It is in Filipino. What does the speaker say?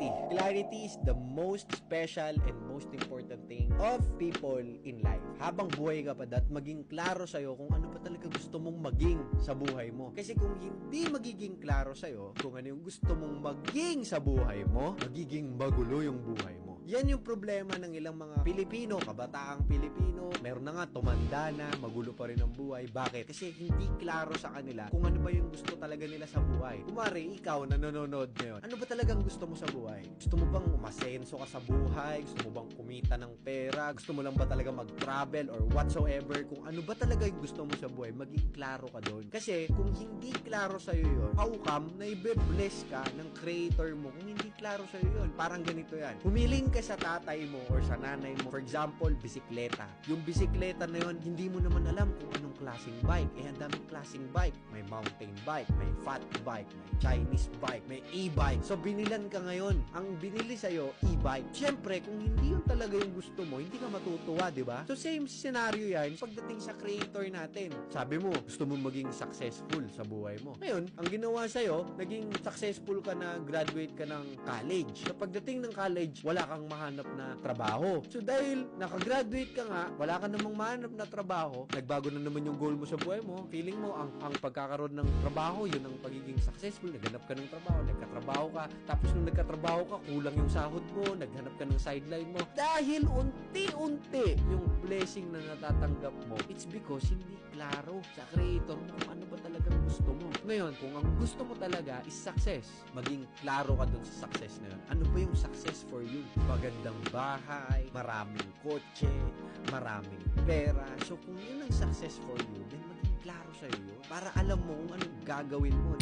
Clarity. Clarity is the most special and most important thing of people in life. Habang buhay ka pa, maging klaro sa'yo kung ano pa talaga gusto mong maging sa buhay mo. Kasi kung hindi magiging klaro sa'yo kung ano yung gusto mong maging sa buhay mo, magiging magulo yung buhay mo. Yan yung problema ng ilang mga Pilipino, kabataang Pilipino. Meron na nga, tumanda na, magulo pa rin ang buhay. Bakit? Kasi hindi klaro sa kanila kung ano ba yung gusto talaga nila sa buhay. Kumari, ikaw na nanonood ngayon, ano ba talagang gusto mo sa buhay? Gusto mo bang umasenso ka sa buhay? Gusto mo bang kumita ng pera? Gusto mo lang ba talaga mag-travel or whatsoever? Kung ano ba talaga yung gusto mo sa buhay, maging klaro ka doon. Kasi kung hindi klaro sa'yo yun, how come na i-bless ka ng creator mo kung hindi klaro sa'yo yun? Parang ganito yan. Humiling ka sa tatay mo or sa nanay mo, for example, bisikleta. Yung bisikleta na yun, hindi mo naman alam kung anong klaseng bike. Ang daming klaseng bike. May mountain bike, may fat bike, may Chinese bike, may e-bike. So, binilan ka ngayon. Ang binili sa'yo, e-bike. Siyempre, kung hindi yun talaga yung gusto mo, hindi ka matutuwa, di ba? So, same scenario yan pagdating sa creator natin. Sabi mo, gusto mo maging successful sa buhay mo. Ngayon, ang ginawa sa'yo, naging successful ka na, graduate ka ng college. So, pagdating ng college, wala kang mahanap na trabaho. So, dahil nakagraduate ka nga, wala ka namang mahanap na trabaho, nagbago na naman yung goal mo sa buhay mo, feeling mo, ang pagkakaroon ng trabaho, yun ang pagiging successful, naghanap ka ng trabaho, nagkatrabaho ka, tapos nung nagkatrabaho ka, kulang yung sahod mo, naghanap ka ng sideline mo, dahil unti-unti yung blessing na natatanggap mo, it's because hindi klaro sa creator mo kung ano ba talagang gusto mo. Ngayon, kung ang gusto mo talaga is success, maging klaro ka dun sa success na yun. Ano ba yung success for you? Magandang bahay, maraming kotse, maraming pera. So, kung yun ang success for you, then maging klaro sa'yo yun para alam mo kung anong gagawin mo.